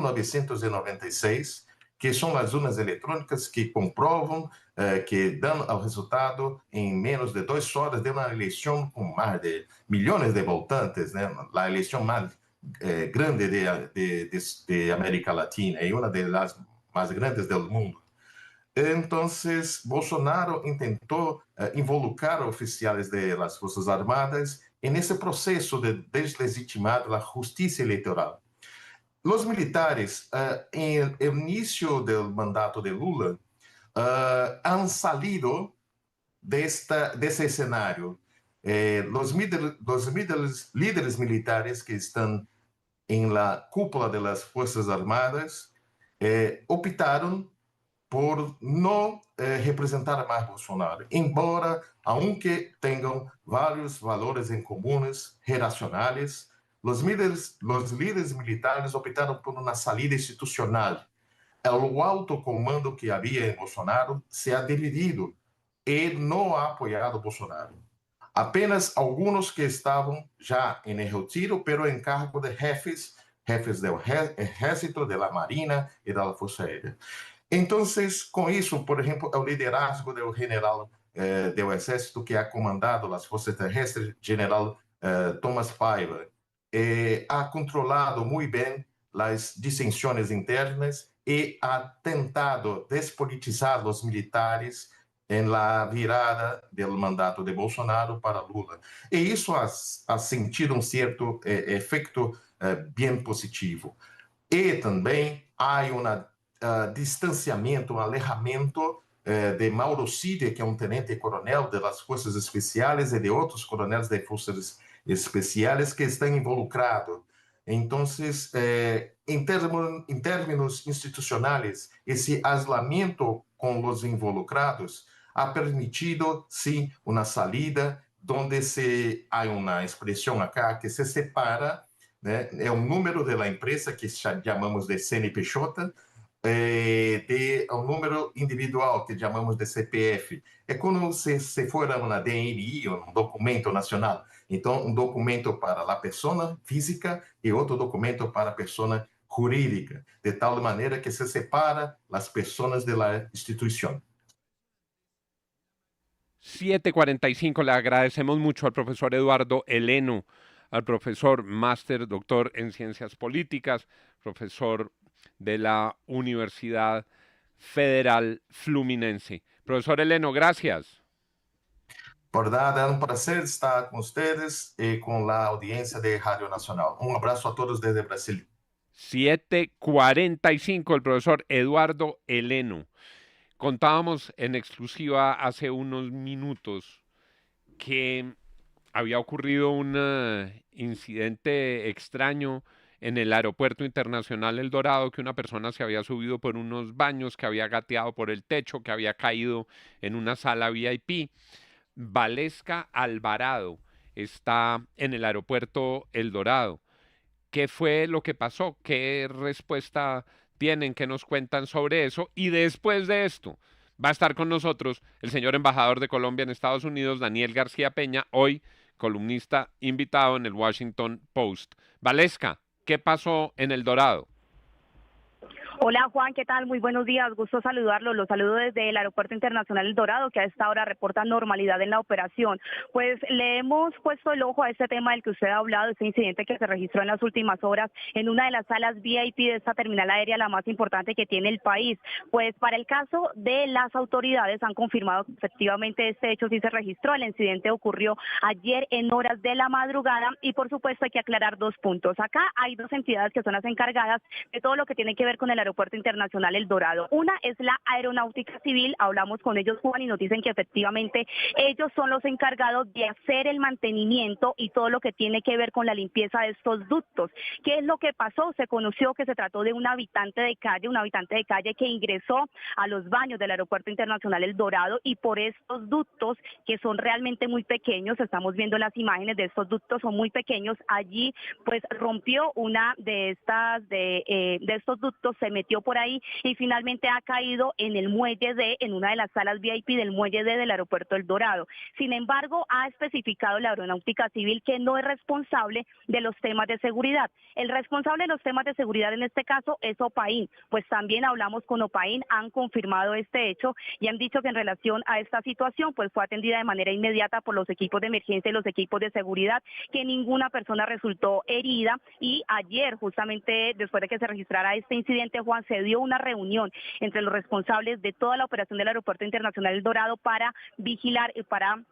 1996, que são as urnas eletrônicas que comprovam, que dão o resultado em menos de 2 horas de uma eleição com mais de milhões de votantes, né? A eleição mais grande de América Latina e uma das mais grandes do mundo. Então, Bolsonaro tentou involucrar oficiais das Forças Armadas nesse processo de deslegitimar a justiça eleitoral. Os militares, em início do mandato de Lula, han salido desse cenário. Os líderes militares que estão em la cúpula das Forças Armadas optaram por não representar mais Bolsonaro, embora, aunque tenham vários valores em comuns, relacionais, os líderes militares optaram por uma saída institucional. O alto comando que havia em Bolsonaro se ha dividido e não ha apoiado Bolsonaro. Apenas alguns que estavam já em retiro, pero em cargo de jefes do Exército, da Marinha e da Força Aérea. Então, com isso, por exemplo, o liderazgo do general do Exército que ha comandado as Forças Terrestres, general Thomas Paiva, ha controlado muito bem as dissensões internas e ha tentado despolitizar os militares em la virada do mandato de Bolsonaro para Lula. E isso ha sentido um certo efeito bem positivo. E também há distanciamento, alejamento de Mauro Cid, que é tenente-coronel das Forças Especiais, e de outros coronéis de Forças Especiais que estão involucrados. Então, em termos institucionais, esse aislamento com os involucrados ha permitido, sim, uma saída onde há uma expressão acá que se separa, né? É um número da empresa que chamamos de CNPJ, de um número individual que chamamos de CPF. É como se for uma DNI, um documento nacional. Então, um documento para a pessoa física e outro documento para a pessoa jurídica, de tal maneira que se separa as pessoas da instituição. 7:45, le agradecemos mucho al profesor Eduardo Heleno, al profesor máster, doctor en ciencias políticas, profesor de la Universidad Federal Fluminense. Profesor Heleno, gracias. Por nada, é um prazer estar com vocês e com a audiência de Rádio Nacional. Um abraço a todos desde Brasil. 7:45, el profesor Eduardo Heleno. Contábamos en exclusiva hace unos minutos que había ocurrido un incidente extraño en el aeropuerto internacional El Dorado, que una persona se había subido por unos baños, que había gateado por el techo, que había caído en una sala VIP. Valesca Alvarado está en el aeropuerto El Dorado. ¿Qué fue lo que pasó? ¿Qué respuesta tienen? ¿Qué nos cuentan sobre eso? Y después de esto va a estar con nosotros el señor embajador de Colombia en Estados Unidos, Daniel García Peña, hoy columnista invitado en el Washington Post. Valesca, ¿qué pasó en El Dorado? Hola Juan, ¿qué tal? Muy buenos días, gusto saludarlo. Los saludo desde el Aeropuerto Internacional El Dorado, que a esta hora reporta normalidad en la operación. Pues le hemos puesto el ojo a este tema del que usted ha hablado, este incidente que se registró en las últimas horas en una de las salas VIP de esta terminal aérea, la más importante que tiene el país. Pues para el caso de las autoridades han confirmado que efectivamente este hecho sí se registró. El incidente ocurrió ayer en horas de la madrugada y por supuesto hay que aclarar dos puntos. Acá hay dos entidades que son las encargadas de todo lo que tiene que ver con el Aeropuerto Internacional El Dorado. Una es la Aeronáutica Civil, hablamos con ellos, Juan, y nos dicen que efectivamente ellos son los encargados de hacer el mantenimiento y todo lo que tiene que ver con la limpieza de estos ductos. ¿Qué es lo que pasó? Se conoció que se trató de un habitante de calle que ingresó a los baños del Aeropuerto Internacional El Dorado y por estos ductos, que son realmente muy pequeños, estamos viendo las imágenes de estos ductos, son muy pequeños, allí pues rompió una de estos ductos, se metió por ahí y finalmente ha caído en el muelle D, en una de las salas VIP del muelle D del aeropuerto El Dorado. Sin embargo, ha especificado la Aeronáutica Civil que no es responsable de los temas de seguridad. El responsable de los temas de seguridad en este caso es Opaín, pues también hablamos con Opaín, han confirmado este hecho y han dicho que en relación a esta situación pues fue atendida de manera inmediata por los equipos de emergencia y los equipos de seguridad, que ninguna persona resultó herida. Y ayer, justamente después de que se registrara este incidente, Juan, se dio una reunión entre los responsables de toda la operación del Aeropuerto Internacional El Dorado para vigilar y para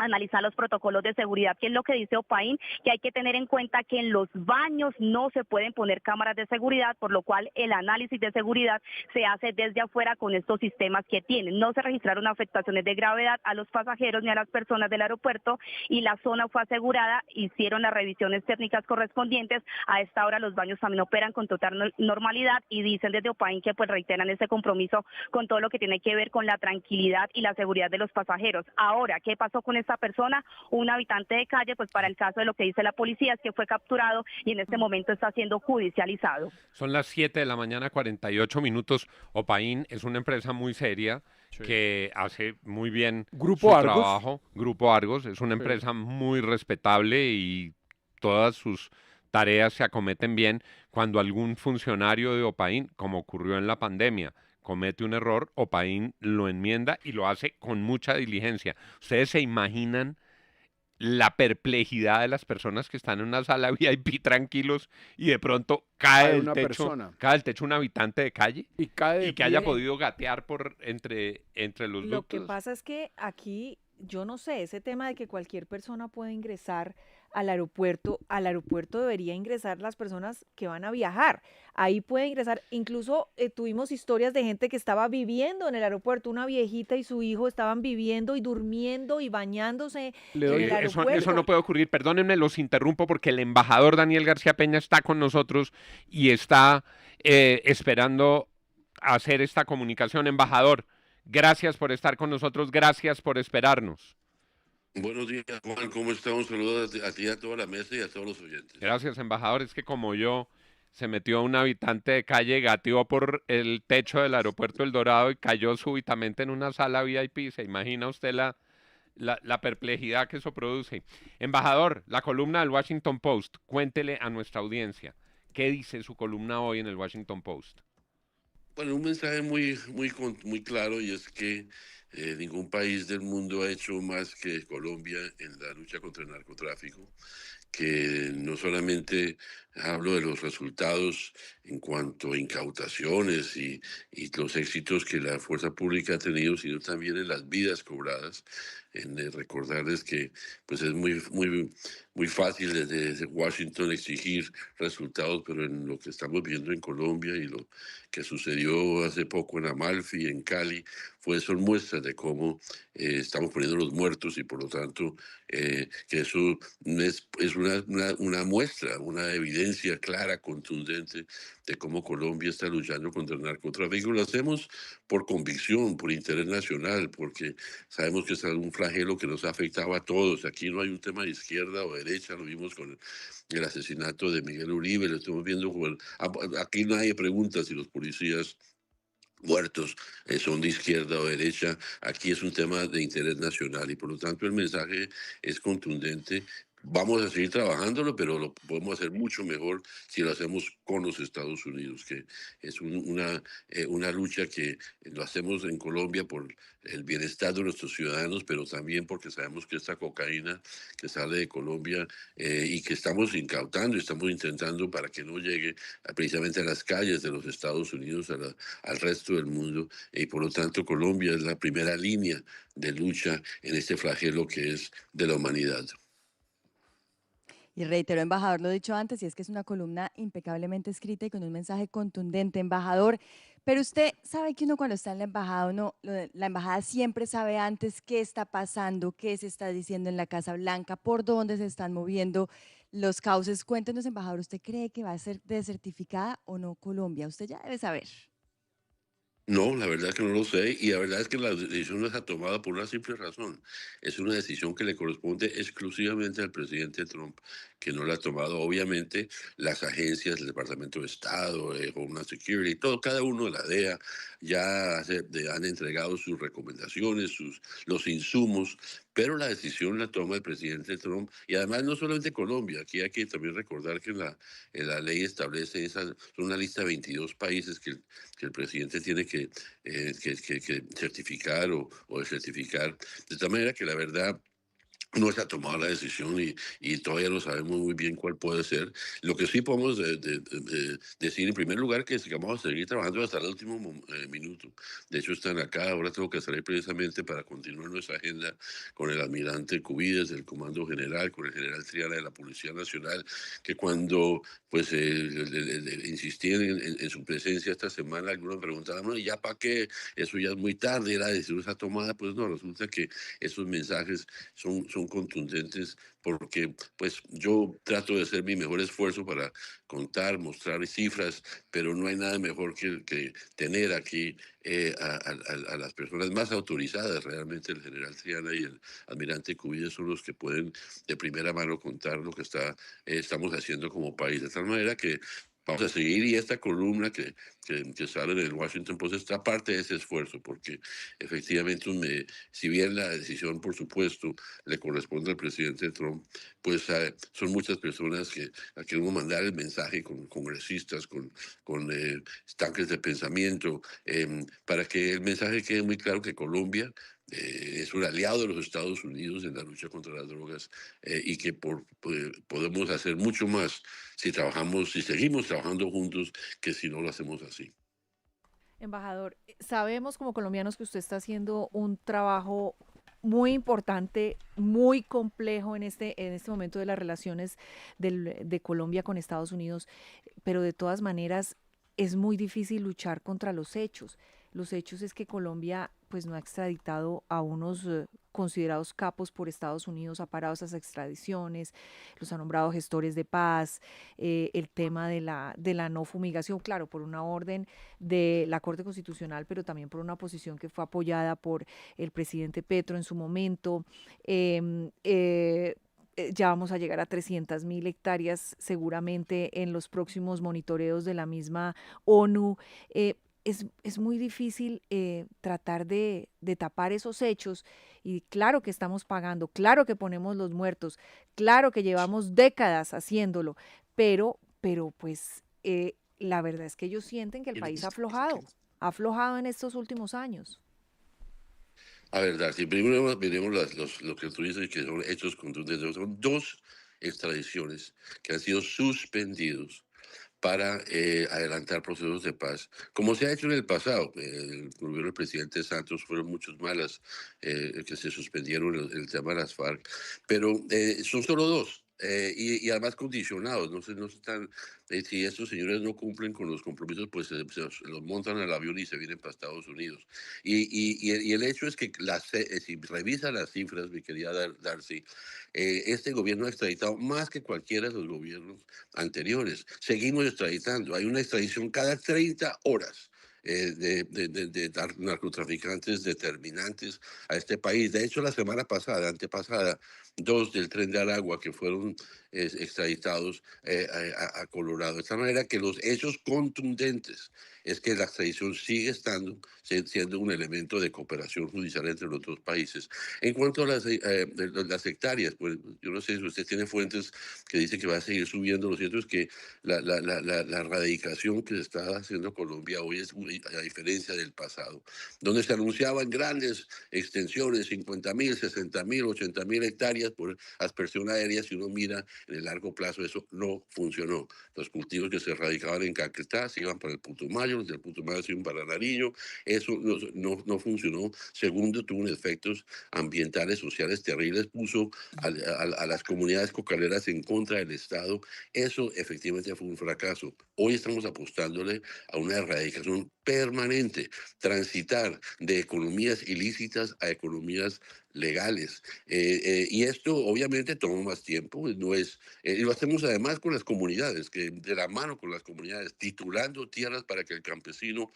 analizar los protocolos de seguridad, que es lo que dice Opaín, que hay que tener en cuenta que en los baños no se pueden poner cámaras de seguridad, por lo cual el análisis de seguridad se hace desde afuera con estos sistemas que tienen. No se registraron afectaciones de gravedad a los pasajeros ni a las personas del aeropuerto y la zona fue asegurada, hicieron las revisiones técnicas correspondientes. A esta hora los baños también operan con total normalidad y dicen desde Opaín que pues reiteran ese compromiso con todo lo que tiene que ver con la tranquilidad y la seguridad de los pasajeros. Ahora, ¿qué pasó con esta persona? Un habitante de calle, pues para el caso de lo que dice la policía es que fue capturado y en este momento está siendo judicializado. Son las 7 de la mañana, 48 minutos. Opaín es una empresa muy seria que hace muy bien Grupo su Argos. trabajo. Grupo Argos es una empresa muy respetable y todas sus tareas se acometen bien. Cuando algún funcionario de Opaín, como ocurrió en la pandemia, comete un error, Opaín lo enmienda y lo hace con mucha diligencia. ¿Ustedes se imaginan la perplejidad de las personas que están en una sala VIP tranquilos y de pronto cae del una techo, persona. cae del techo un habitante de calle Y cae de y que haya pie. podido gatear por entre los Lo que ductos? pasa es que aquí, yo no sé, ese tema de que cualquier persona puede ingresar al aeropuerto debería ingresar las personas que van a viajar. Ahí puede ingresar, incluso tuvimos historias de gente que estaba viviendo en el aeropuerto, una viejita y su hijo estaban viviendo y durmiendo y bañándose Le en doy- el Eso aeropuerto. no puede ocurrir. Perdónenme, los interrumpo porque el embajador Daniel García Peña está con nosotros y está esperando hacer esta comunicación. Embajador, gracias por estar con nosotros, gracias por esperarnos. Buenos días, Juan. ¿Cómo está? Un saludo a ti, a toda la mesa y a todos los oyentes. Gracias, embajador. Es que como yo, se metió un habitante de calle, gateó por el techo del aeropuerto El Dorado y cayó súbitamente en una sala VIP. ¿Se imagina usted la perplejidad que eso produce? Embajador, la columna del Washington Post, cuéntele a nuestra audiencia, ¿qué dice su columna hoy en el Washington Post? Bueno, un mensaje muy claro, y es que ningún país del mundo ha hecho más que Colombia en la lucha contra el narcotráfico, que no solamente hablo de los resultados en cuanto a incautaciones y los éxitos que la fuerza pública ha tenido, sino también en las vidas cobradas, en recordarles que pues es muy fácil desde Washington exigir resultados, pero en lo que estamos viendo en Colombia y lo que sucedió hace poco en Amalfi, en Cali, son muestras de cómo estamos poniendo los muertos y por lo tanto que eso es una muestra, una evidencia clara, contundente de cómo Colombia está luchando contra el narcotráfico. Lo hacemos por convicción, por interés nacional, porque sabemos que es un flagelo que nos ha afectado a todos. Aquí no hay un tema de izquierda o derecha, lo vimos con el asesinato de Miguel Uribe, lo estamos viendo aquí nadie pregunta si los policías muertos son de izquierda o derecha. Aquí es un tema de interés nacional y por lo tanto el mensaje es contundente. Vamos a seguir trabajándolo, pero lo podemos hacer mucho mejor si lo hacemos con los Estados Unidos, que es una lucha que lo hacemos en Colombia por el bienestar de nuestros ciudadanos, pero también porque sabemos que esta cocaína que sale de Colombia y que estamos incautando y estamos intentando para que no llegue precisamente a las calles de los Estados Unidos, al resto del mundo, y por lo tanto Colombia es la primera línea de lucha en este flagelo que es de la humanidad. Y reitero, embajador, lo he dicho antes, y es que es una columna impecablemente escrita y con un mensaje contundente, embajador. Pero usted sabe que uno cuando está en la embajada, la embajada siempre sabe antes qué está pasando, qué se está diciendo en la Casa Blanca, por dónde se están moviendo los cauces. Cuéntenos, embajador, ¿usted cree que va a ser desertificada o no Colombia? Usted ya debe saber. No, la verdad es que no lo sé y la verdad es que la decisión no está tomada por una simple razón. Es una decisión que le corresponde exclusivamente al presidente Trump, que no la ha tomado. Obviamente, las agencias, el Departamento de Estado, Homeland Security, todo, cada uno de la DEA han entregado sus recomendaciones, los insumos, pero la decisión la toma el presidente Trump y además no solamente Colombia. Aquí hay que también recordar que en la ley establece una lista de 22 países que el presidente tiene que certificar o certificar, de tal manera que la verdad no se ha tomado la decisión y todavía no sabemos muy bien cuál puede ser. Lo que sí podemos decir en primer lugar que vamos a seguir trabajando hasta el último minuto. De hecho están acá, ahora tengo que salir precisamente para continuar nuestra agenda con el almirante Cubides del Comando General, con el general Triana de la Policía Nacional, que cuando pues insistían en su presencia esta semana, algunos preguntaban, "No, ¿y ya para qué? Eso ya es muy tarde, la decisión está tomada". Pues no, resulta que esos mensajes son contundentes porque pues yo trato de hacer mi mejor esfuerzo para contar, mostrar cifras, pero no hay nada mejor que tener aquí a las personas más autorizadas. Realmente el general Triana y el almirante Cubillas son los que pueden de primera mano contar lo que estamos haciendo como país. De tal manera que vamos a seguir y esta columna que sale en el Washington Post está parte de ese esfuerzo, porque efectivamente, si bien la decisión, por supuesto, le corresponde al presidente Trump, pues son muchas personas que queremos mandar el mensaje con congresistas, con tanques de pensamiento, para que el mensaje quede muy claro que Colombia es un aliado de los Estados Unidos en la lucha contra las drogas y que podemos hacer mucho más si seguimos trabajando juntos, que si no lo hacemos así. Embajador, sabemos como colombianos que usted está haciendo un trabajo muy importante, muy complejo en este momento de las relaciones de Colombia con Estados Unidos, pero de todas maneras es muy difícil luchar contra los hechos. Los hechos es que Colombia pues no ha extraditado a unos considerados capos por Estados Unidos, ha parado esas extradiciones, los ha nombrado gestores de paz, el tema de la no fumigación, claro, por una orden de la Corte Constitucional, pero también por una posición que fue apoyada por el presidente Petro en su momento. Eh, eh, ya vamos a llegar a 300.000 hectáreas seguramente en los próximos monitoreos de la misma ONU. Es muy difícil tratar de tapar esos hechos y claro que estamos pagando, claro que ponemos los muertos, claro que llevamos décadas haciéndolo, pero pues la verdad es que ellos sienten que el país ha aflojado en estos últimos años. A ver, si primero miremos lo que tú dices que son hechos contundentes. Son dos extradiciones que han sido suspendidos para adelantar procesos de paz, como se ha hecho en el pasado. El gobierno del presidente Santos fueron muchos malas que se suspendieron el tema de las FARC, pero son solo dos. Y además condicionados, no se están, si estos señores no cumplen con los compromisos, pues se los montan al avión y se vienen para Estados Unidos. Y el hecho es que si revisa las cifras, mi querida Darcy, este gobierno ha extraditado más que cualquiera de los gobiernos anteriores. Seguimos extraditando. Hay una extradición cada 30 horas. De narcotraficantes determinantes a este país. De hecho, la semana pasada, antepasada, dos del Tren de Aragua que fueron extraditados a Colorado. De tal manera que los hechos contundentes es que la extradición sigue siendo un elemento de cooperación judicial entre los dos países. En cuanto a las hectáreas, pues yo no sé si usted tiene fuentes que dicen que va a seguir subiendo. Lo cierto es que la erradicación que se está haciendo Colombia hoy es a diferencia del pasado, donde se anunciaban grandes extensiones, 50.000, 60.000, 80.000 hectáreas por aspersión aérea. Si uno mira en el largo plazo, eso no funcionó. Los cultivos que se erradicaban en Caquetá se iban para el Putumayo, los del Putumayo se iban para Nariño. Eso no funcionó. Segundo, tuvo efectos ambientales, sociales terribles, puso a las comunidades cocaleras en contra del Estado. Eso efectivamente fue un fracaso. Hoy estamos apostándole a una erradicación permanente, transitar de economías ilícitas a economías legales. Y esto obviamente toma más tiempo, no es, y lo hacemos además con las comunidades, que de la mano con las comunidades, titulando tierras para que el campesino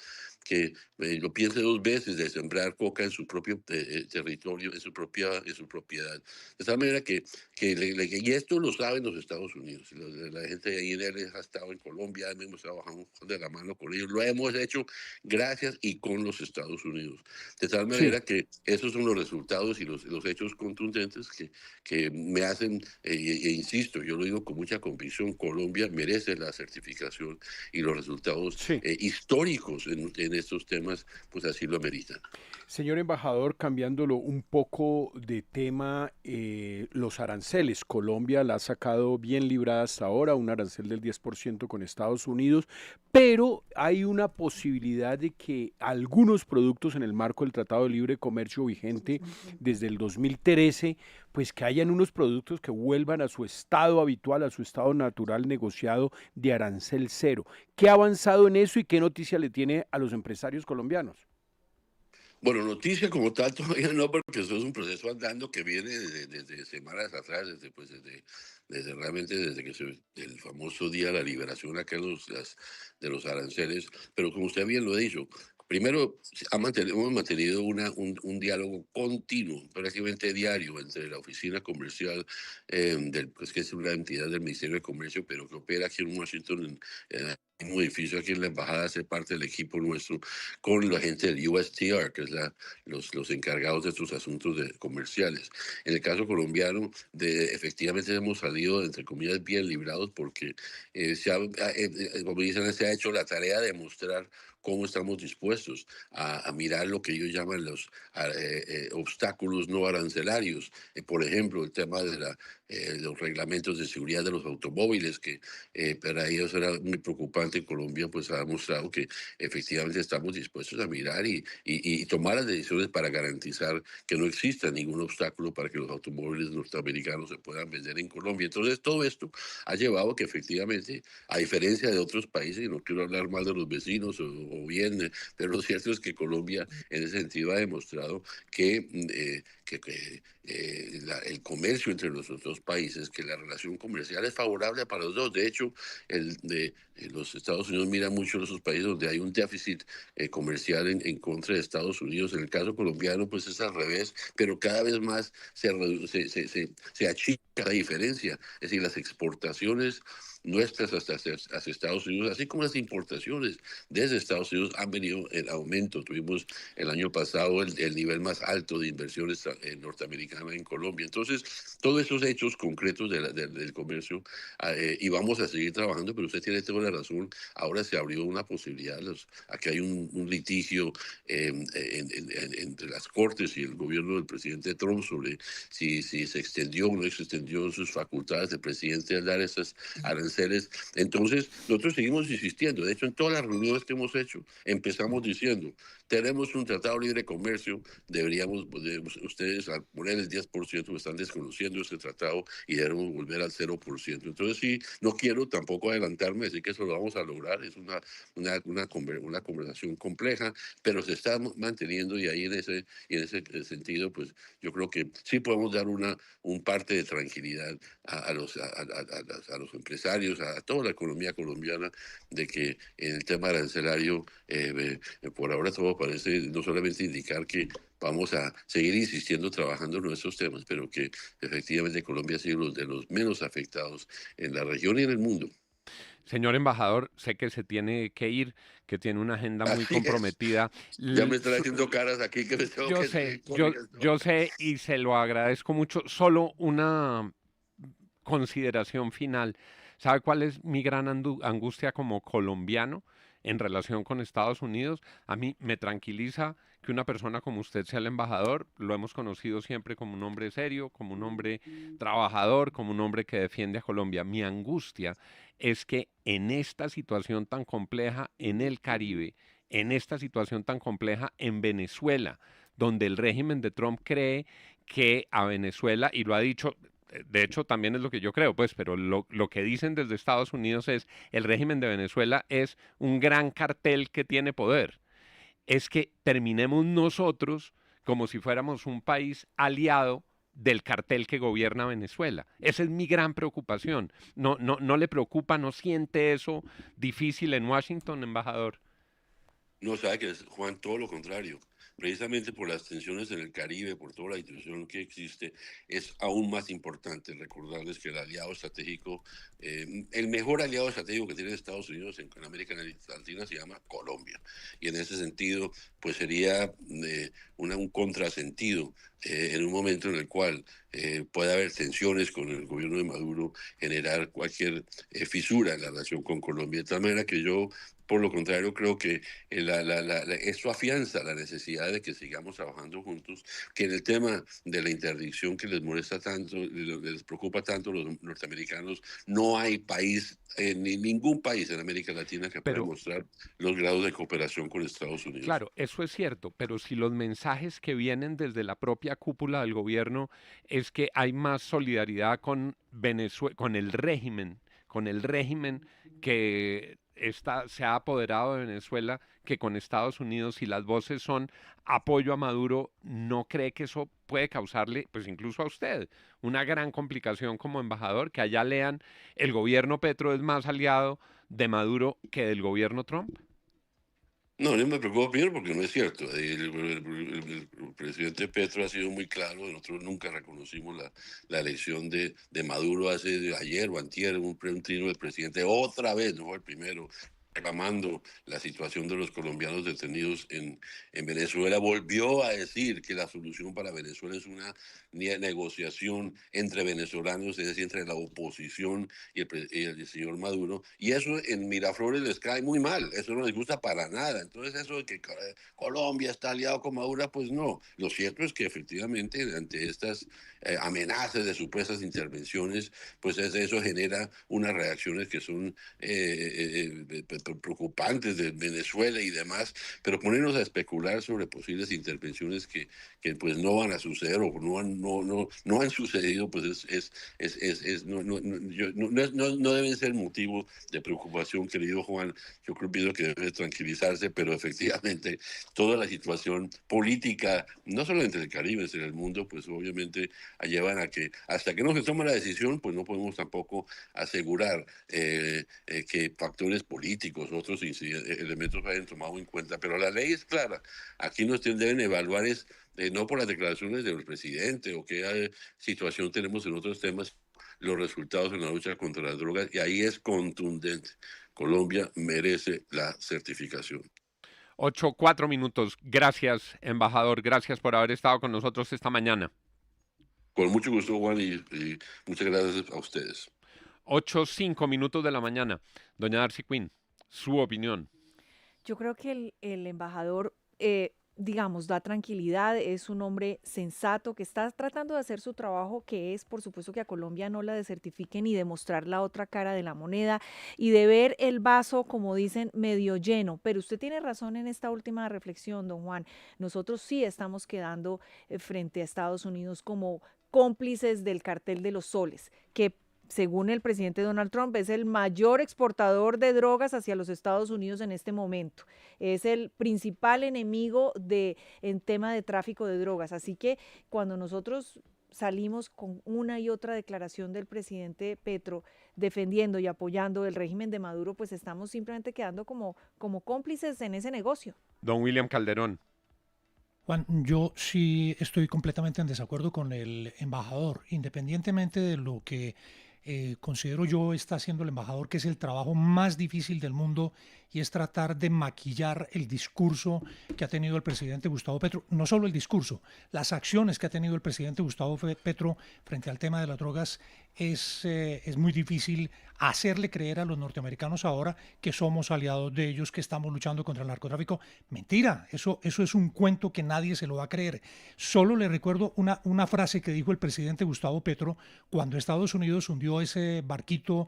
que lo piense dos veces de sembrar coca en su propio territorio, en su propiedad. De tal manera y esto lo saben los Estados Unidos. La gente de INL ha estado en Colombia, hemos trabajado de la mano con ellos, lo hemos hecho gracias y con los Estados Unidos. De tal Sí. manera que esos son los resultados y los hechos contundentes que me hacen, insisto, yo lo digo con mucha convicción, Colombia merece la certificación y los resultados Sí. históricos en estos temas, pues así lo ameritan. Señor embajador, cambiándolo un poco de tema, los aranceles. Colombia la ha sacado bien librada hasta ahora, un arancel del 10% con Estados Unidos, pero hay una posibilidad de que algunos productos en el marco del Tratado de Libre Comercio vigente desde el 2013, pues que hayan unos productos que vuelvan a su estado habitual, a su estado natural negociado de arancel cero. ¿Qué ha avanzado en eso y qué noticia le tiene a los empresarios colombianos? Bueno, noticia como tal todavía no, porque eso es un proceso andando que viene desde semanas atrás, realmente desde que el famoso día de la liberación acá de los aranceles. Pero como usted bien lo ha dicho, primero hemos mantenido un diálogo continuo, prácticamente diario, entre la oficina comercial, pues que es una entidad del Ministerio de Comercio, pero que opera aquí en Washington, en el mismo edificio, aquí en la embajada, hace parte del equipo nuestro, con la gente del USTR, que es los encargados de estos asuntos comerciales. En el caso colombiano, efectivamente hemos salido, entre comillas, bien librados, porque como dicen, se ha hecho la tarea de mostrar cómo estamos dispuestos a mirar lo que ellos llaman los obstáculos no arancelarios. Por ejemplo, el tema de los reglamentos de seguridad de los automóviles, que para ellos era muy preocupante en Colombia, pues ha demostrado que efectivamente estamos dispuestos a mirar y tomar las decisiones para garantizar que no exista ningún obstáculo para que los automóviles norteamericanos se puedan vender en Colombia. Entonces, todo esto ha llevado a que efectivamente, a diferencia de otros países, y no quiero hablar mal de los vecinos o bien, pero lo cierto es que Colombia en ese sentido ha demostrado que el comercio entre los dos países, que la relación comercial es favorable para los dos. De hecho, los Estados Unidos miran mucho a esos países donde hay un déficit comercial en contra de Estados Unidos. En el caso colombiano, pues es al revés, pero cada vez más se achica la diferencia. Es decir, las exportaciones nuestras hacia Estados Unidos, así como las importaciones desde Estados Unidos han venido en aumento. Tuvimos el año pasado el nivel más alto de inversiones norteamericanas en Colombia. Entonces, todos esos hechos concretos del comercio, y vamos a seguir trabajando, pero usted tiene toda la razón, ahora se abrió una posibilidad, aquí hay un litigio entre las Cortes y el gobierno del presidente Trump sobre si se extendió o no se extendió sus facultades de presidente al dar esas aranceles. Entonces, nosotros seguimos insistiendo. De hecho, en todas las reuniones que hemos hecho, empezamos diciendo, tenemos un tratado de libre comercio, ustedes al poner el 10% están desconociendo ese tratado y debemos volver al 0%. Entonces, sí, no quiero tampoco adelantarme, así que eso lo vamos a lograr. Es una conversación compleja, pero se está manteniendo y ahí en ese sentido, pues yo creo que sí podemos dar un parte de tranquilidad a los empresarios, a toda la economía colombiana, de que en el tema arancelario, por ahora todo parece no solamente indicar que vamos a seguir insistiendo, trabajando en nuestros temas, pero que efectivamente Colombia ha sido uno de los menos afectados en la región y en el mundo. Señor embajador, sé que se tiene que ir, que tiene una agenda muy Así es. comprometida. Ya me están haciendo caras aquí que me tengo Yo que sé, seguir corriendo. yo sé y se lo agradezco mucho. Solo una consideración final. ¿Sabe cuál es mi gran angustia como colombiano en relación con Estados Unidos? A mí me tranquiliza que una persona como usted sea el embajador. Lo hemos conocido siempre como un hombre serio, como un hombre trabajador, como un hombre que defiende a Colombia. Mi angustia es que en esta situación tan compleja en el Caribe, en esta situación tan compleja en Venezuela, donde el régimen de Trump cree que a Venezuela, y lo ha dicho, de hecho también es lo que yo creo, pues, pero lo que dicen desde Estados Unidos es el régimen de Venezuela es un gran cartel que tiene poder. Es que terminemos nosotros como si fuéramos un país aliado del cartel que gobierna Venezuela. Esa es mi gran preocupación. ¿No le preocupa, no siente eso difícil en Washington, embajador? No, sabe que es, Juan, todo lo contrario. Precisamente por las tensiones en el Caribe, por toda la situación que existe, es aún más importante recordarles que el aliado estratégico, el mejor aliado estratégico que tiene Estados Unidos en América Latina se llama Colombia. Y en ese sentido, pues sería un contrasentido en un momento en el cual puede haber tensiones con el gobierno de Maduro, generar cualquier fisura en la relación con Colombia. De tal manera que yo, por lo contrario, creo que esto afianza la necesidad de que sigamos trabajando juntos, que en el tema de la interdicción que les molesta tanto, les preocupa tanto a los norteamericanos, no hay país, ni ningún país en América Latina que pueda mostrar los grados de cooperación con Estados Unidos. Claro, eso es cierto, pero si los mensajes que vienen desde la propia cúpula del gobierno es que hay más solidaridad con Venezuela, con el régimen que se ha apoderado de Venezuela, que con Estados Unidos, y las voces son apoyo a Maduro, ¿no cree que eso puede causarle, pues incluso a usted, una gran complicación como embajador, que allá lean el gobierno Petro es más aliado de Maduro que del gobierno Trump? No, no me preocupa primero porque no es cierto. El presidente Petro ha sido muy claro, nosotros nunca reconocimos la elección de Maduro ayer o antier, un trino del presidente, otra vez, no fue el primero, reclamando la situación de los colombianos detenidos en Venezuela. Volvió a decir que la solución para Venezuela es una negociación entre venezolanos, es decir, entre la oposición y el señor Maduro. Y eso en Miraflores les cae muy mal, eso no les gusta para nada. Entonces eso de que Colombia está aliado con Maduro, pues no. Lo cierto es que efectivamente ante estas amenazas de supuestas intervenciones, pues eso genera unas reacciones que son preocupantes de Venezuela y demás, pero ponernos a especular sobre posibles intervenciones que pues no van a suceder o no han sucedido, pues no deben ser motivo de preocupación, querido Juan. Yo creo que debe tranquilizarse, pero efectivamente toda la situación política, no solo entre el Caribe, sino en el mundo, pues obviamente llevan a que hasta que no se tome la decisión, pues no podemos tampoco asegurar que factores políticos, otros elementos vayan tomados en cuenta. Pero la ley es clara. Aquí nos deben evaluar no por las declaraciones del presidente o qué situación tenemos en otros temas, los resultados en la lucha contra las drogas, y ahí es contundente. Colombia merece la certificación. 8:04 minutos. Gracias, embajador. Gracias por haber estado con nosotros esta mañana. Con mucho gusto, Juan, y muchas gracias a ustedes. 8:05 minutos de la mañana. Doña Darcy Quinn, su opinión. Yo creo que el embajador, digamos, da tranquilidad, es un hombre sensato que está tratando de hacer su trabajo, que es, por supuesto, que a Colombia no la desertifiquen y demostrar la otra cara de la moneda y de ver el vaso, como dicen, medio lleno. Pero usted tiene razón en esta última reflexión, don Juan. Nosotros sí estamos quedando frente a Estados Unidos como cómplices del cartel de los soles, que según el presidente Donald Trump, es el mayor exportador de drogas hacia los Estados Unidos en este momento. Es el principal enemigo en tema de tráfico de drogas. Así que cuando nosotros salimos con una y otra declaración del presidente Petro defendiendo y apoyando el régimen de Maduro, pues estamos simplemente quedando como cómplices en ese negocio. Don William Calderón. Juan, yo sí estoy completamente en desacuerdo con el embajador, independientemente de lo que considero yo está haciendo el embajador, que es el trabajo más difícil del mundo, y es tratar de maquillar el discurso que ha tenido el presidente Gustavo Petro. No solo el discurso, las acciones que ha tenido el presidente Gustavo Petro frente al tema de las drogas. Es muy difícil hacerle creer a los norteamericanos ahora que somos aliados de ellos, que estamos luchando contra el narcotráfico. Mentira, eso es un cuento que nadie se lo va a creer. Solo le recuerdo una frase que dijo el presidente Gustavo Petro cuando Estados Unidos hundió ese barquito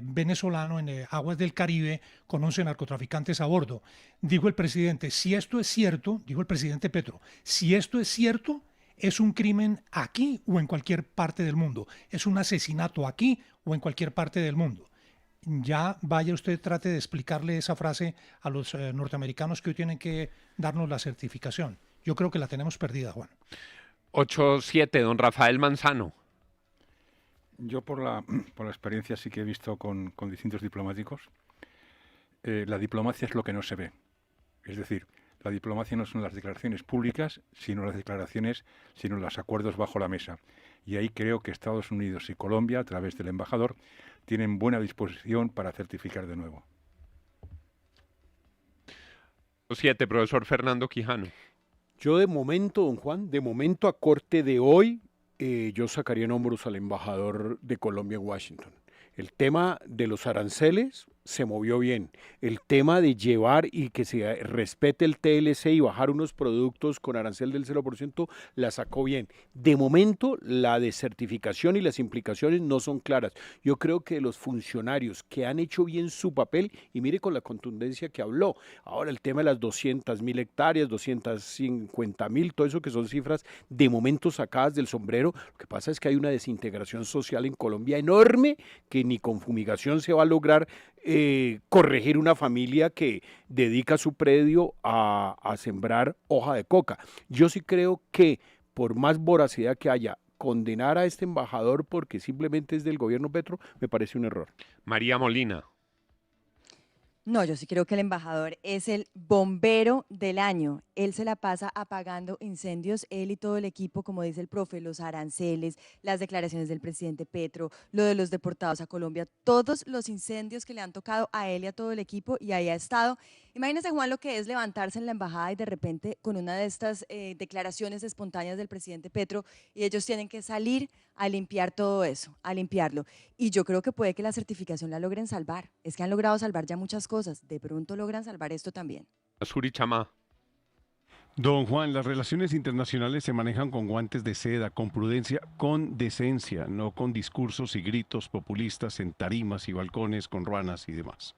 venezolano en aguas del Caribe con 11 narcotraficantes a bordo. Dijo el presidente, si esto es cierto, dijo el presidente Petro, si esto es cierto, es un crimen aquí o en cualquier parte del mundo. Es un asesinato aquí o en cualquier parte del mundo. Ya vaya usted, trate de explicarle esa frase a los norteamericanos que hoy tienen que darnos la certificación. yo creo que la tenemos perdida, Juan. 8-7, don Rafael Manzano. Yo por la experiencia sí que he visto con distintos diplomáticos, la diplomacia es lo que no se ve. Es decir, la diplomacia no son las declaraciones públicas, sino los acuerdos bajo la mesa. Y ahí creo que Estados Unidos y Colombia, a través del embajador, tienen buena disposición para certificar de nuevo. 7, profesor Fernando Quijano. Yo de momento, don Juan, de momento a corte de hoy, yo sacaría en hombros al embajador de Colombia en Washington. El tema de los aranceles se movió bien. El tema de llevar y que se respete el TLC y bajar unos productos con arancel del 0% la sacó bien. De momento, la desertificación y las implicaciones no son claras. Yo creo que los funcionarios que han hecho bien su papel, y mire con la contundencia que habló, ahora el tema de las 200.000 hectáreas, 250.000, todo eso que son cifras de momento sacadas del sombrero. Lo que pasa es que hay una desintegración social en Colombia enorme que ni con fumigación se va a lograr corregir una familia que dedica su predio a sembrar hoja de coca. Yo sí creo que por más voracidad que haya, condenar a este embajador porque simplemente es del gobierno Petro me parece un error. María Molina. No, yo sí creo que el embajador es el bombero del año. Él se la pasa apagando incendios, él y todo el equipo, como dice el profe, los aranceles, las declaraciones del presidente Petro, lo de los deportados a Colombia, todos los incendios que le han tocado a él y a todo el equipo, y ahí ha estado. Imagínense, Juan, lo que es levantarse en la embajada y de repente con una de estas declaraciones espontáneas del presidente Petro, y ellos tienen que salir a limpiar todo eso, a limpiarlo. Y yo creo que puede que la certificación la logren salvar. Es que han logrado salvar ya muchas cosas. De pronto logran salvar esto también. Azuri Chamá. Don Juan, las relaciones internacionales se manejan con guantes de seda, con prudencia, con decencia, no con discursos y gritos populistas en tarimas y balcones con ruanas y demás.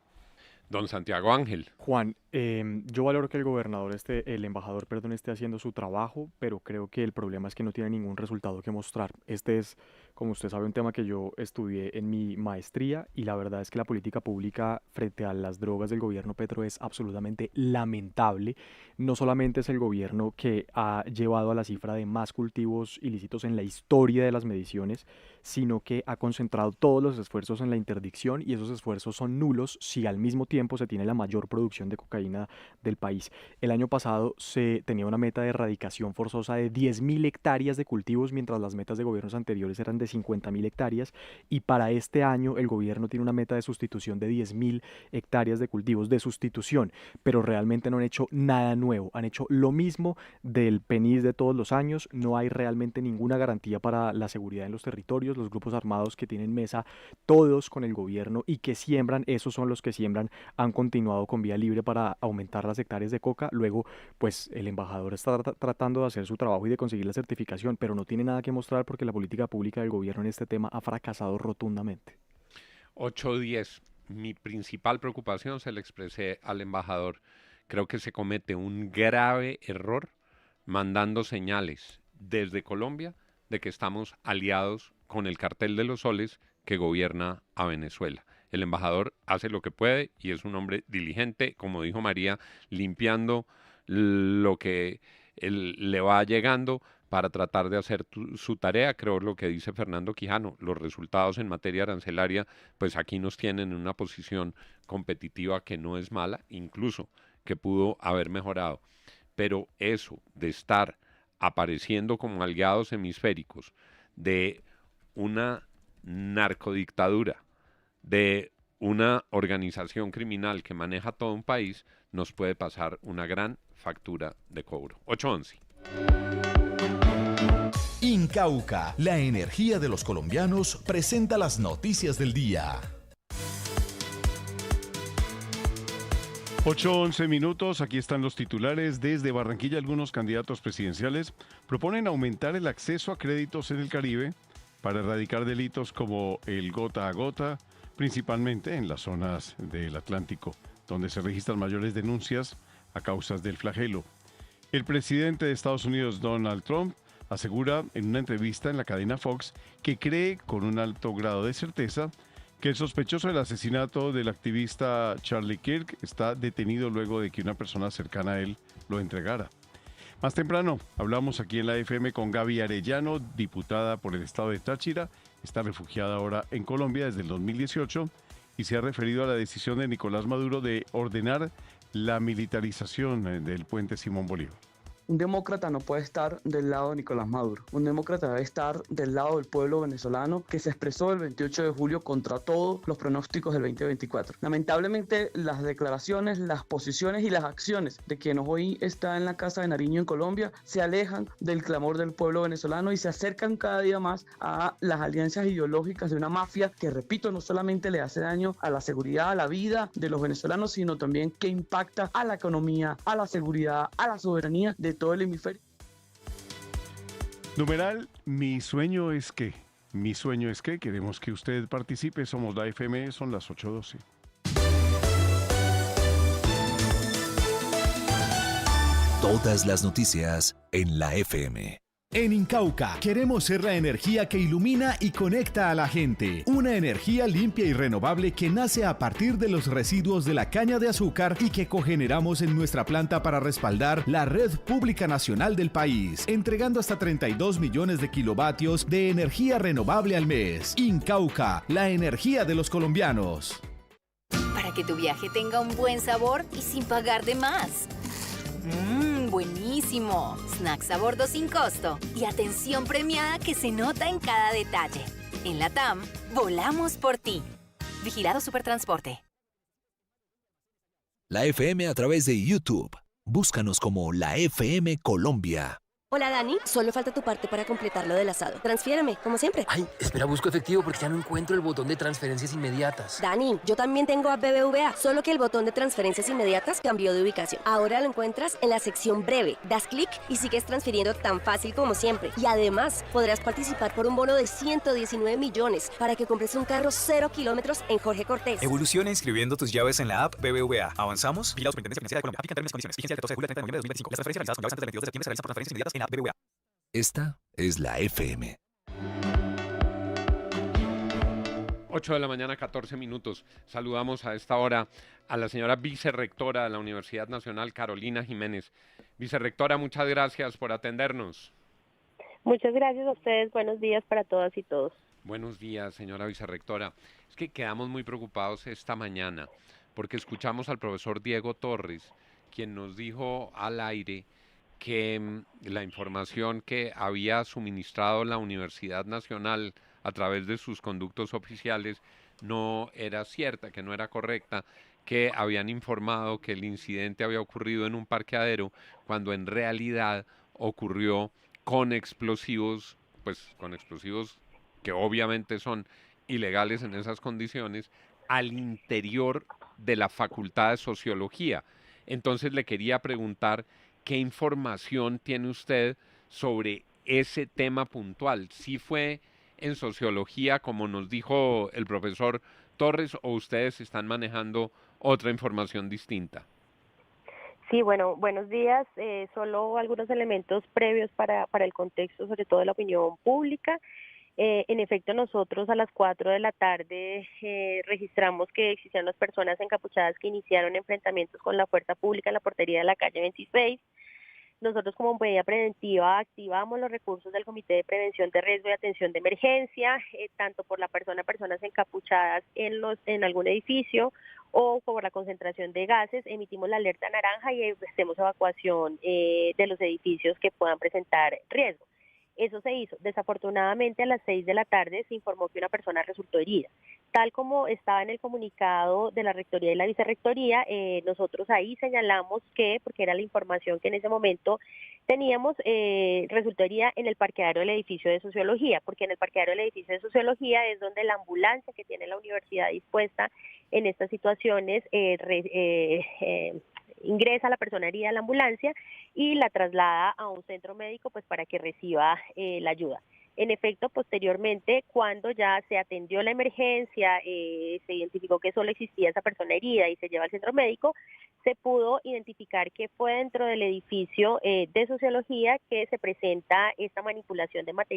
Don Santiago Ángel. Juan, yo valoro que el embajador, esté haciendo su trabajo, pero creo que el problema es que no tiene ningún resultado que mostrar. Este es, como usted sabe, un tema que yo estudié en mi maestría, y la verdad es que la política pública frente a las drogas del gobierno Petro es absolutamente lamentable. No solamente es el gobierno que ha llevado a la cifra de más cultivos ilícitos en la historia de las mediciones, sino que ha concentrado todos los esfuerzos en la interdicción, y esos esfuerzos son nulos si al mismo tiempo se tiene la mayor producción de cocaína del país. El año pasado se tenía una meta de erradicación forzosa de 10.000 hectáreas de cultivos, mientras las metas de gobiernos anteriores eran de 50.000 hectáreas, y para este año el gobierno tiene una meta de sustitución de 10.000 hectáreas de cultivos de sustitución, pero realmente no han hecho nada nuevo, han hecho lo mismo del PENIS de todos los años. No hay realmente ninguna garantía para la seguridad en los territorios. Los grupos armados que tienen mesa todos con el gobierno y que siembran, esos son los que siembran, han continuado con vía libre para aumentar las hectáreas de coca. Luego, pues el embajador está tratando de hacer su trabajo y de conseguir la certificación, pero no tiene nada que mostrar porque la política pública del gobierno en este tema ha fracasado rotundamente. 8-10. Mi principal preocupación se la expresé al embajador. Creo que se comete un grave error mandando señales desde Colombia de que estamos aliados con el cartel de los soles que gobierna a Venezuela. El embajador hace lo que puede y es un hombre diligente, como dijo María, limpiando lo que le va llegando para tratar de hacer su tarea. Creo lo que dice Fernando Quijano, los resultados en materia arancelaria, pues aquí nos tienen en una posición competitiva que no es mala, incluso que pudo haber mejorado. Pero eso de estar apareciendo como aliados hemisféricos de una narcodictadura, de una organización criminal que maneja todo un país, nos puede pasar una gran factura de cobro. 8-11. Incauca, la energía de los colombianos, presenta las noticias del día. 8:11 minutos, aquí están los titulares. Desde Barranquilla, algunos candidatos presidenciales proponen aumentar el acceso a créditos en el Caribe para erradicar delitos como el gota a gota, principalmente en las zonas del Atlántico, donde se registran mayores denuncias a causas del flagelo. El presidente de Estados Unidos, Donald Trump, asegura en una entrevista en la cadena Fox que cree con un alto grado de certeza que el sospechoso del asesinato del activista Charlie Kirk está detenido luego de que una persona cercana a él lo entregara. Más temprano hablamos aquí en la FM con Gaby Arellano, diputada por el estado de Táchira. Está refugiada ahora en Colombia desde el 2018 y se ha referido a la decisión de Nicolás Maduro de ordenar la militarización del puente Simón Bolívar. Un demócrata no puede estar del lado de Nicolás Maduro. Un demócrata debe estar del lado del pueblo venezolano que se expresó el 28 de julio contra todos los pronósticos del 2024. Lamentablemente, las declaraciones, las posiciones y las acciones de quien hoy está en la Casa de Nariño en Colombia se alejan del clamor del pueblo venezolano y se acercan cada día más a las alianzas ideológicas de una mafia que, repito, no solamente le hace daño a la seguridad, a la vida de los venezolanos, sino también que impacta a la economía, a la seguridad, a la soberanía de todo el hemisferio. Numeral, mi sueño es que. Mi sueño es que queremos que usted participe. Somos la FM, son las 8:12. Todas las noticias en la FM. En Incauca, queremos ser la energía que ilumina y conecta a la gente. Una energía limpia y renovable que nace a partir de los residuos de la caña de azúcar y que cogeneramos en nuestra planta para respaldar la red pública nacional del país, entregando hasta 32 millones de kilovatios de energía renovable al mes. Incauca, la energía de los colombianos. Para que tu viaje tenga un buen sabor y sin pagar de más. Buenísimo. Snacks a bordo sin costo. Y atención premiada que se nota en cada detalle. En LATAM, volamos por ti. Vigilado Supertransporte. La FM a través de YouTube. Búscanos como La FM Colombia. Hola, Dani. Solo falta tu parte para completar lo del asado. Transfiéreme, como siempre. Ay, espera, busco efectivo porque ya no encuentro el botón de transferencias inmediatas. Dani, yo también tengo a BBVA, solo que el botón de transferencias inmediatas cambió de ubicación. Ahora lo encuentras en la sección breve. Das clic y sigues transfiriendo tan fácil como siempre. Y además, podrás participar por un bono de 119 millones para que compres un carro 0 kilómetros en Jorge Cortés. Evoluciona inscribiendo tus llaves en la app BBVA. ¿Avanzamos? Vigilado Superintendencia Financiera de Colombia. Aplican términos y condiciones. Vigencia del 14 de julio al 30 de noviembre de 2025. Las transferencias realizadas con llaves antes del 22 de septiembre se realizan por transferencias inmediatas en la app BBVA. Esta es la FM. 8 de la mañana, 14 minutos. Saludamos a esta hora a la señora vicerrectora de la Universidad Nacional, Carolina Jiménez. Vicerrectora, muchas gracias por atendernos. Muchas gracias a ustedes. Buenos días para todas y todos. Buenos días, señora vicerrectora. Es que quedamos muy preocupados esta mañana porque escuchamos al profesor Diego Torres, quien nos dijo al aire que la información que había suministrado la Universidad Nacional a través de sus conductos oficiales no era cierta, que no era correcta, que habían informado que el incidente había ocurrido en un parqueadero cuando en realidad ocurrió con explosivos, pues con explosivos que obviamente son ilegales en esas condiciones, al interior de la Facultad de Sociología. Entonces le quería preguntar ¿qué información tiene usted sobre ese tema puntual? ¿Sí fue en sociología, como nos dijo el profesor Torres, o ustedes están manejando otra información distinta? Sí, bueno, buenos días. Solo algunos elementos previos para el contexto, sobre todo de la opinión pública. En efecto, nosotros a las 4 de la tarde registramos que existían unas personas encapuchadas que iniciaron enfrentamientos con la fuerza pública en la portería de la calle 26. Nosotros como medida preventiva activamos los recursos del Comité de Prevención de Riesgo y Atención de Emergencia, tanto por personas encapuchadas en algún edificio o por la concentración de gases. Emitimos la alerta naranja y hacemos evacuación de los edificios que puedan presentar riesgo. Eso se hizo. Desafortunadamente a las 6 de la tarde se informó que una persona resultó herida. Tal como estaba en el comunicado de la Rectoría y la Vicerrectoría, nosotros ahí señalamos que, porque era la información que en ese momento teníamos, resultó herida en el parqueadero del edificio de Sociología, porque en el parqueadero del edificio de Sociología es donde la ambulancia que tiene la universidad dispuesta en estas situaciones ingresa a la persona herida a la ambulancia y la traslada a un centro médico pues para que reciba la ayuda. En efecto, posteriormente, cuando ya se atendió la emergencia, se identificó que solo existía esa persona herida y se lleva al centro médico, se pudo identificar que fue dentro del edificio de Sociología que se presenta esta manipulación de material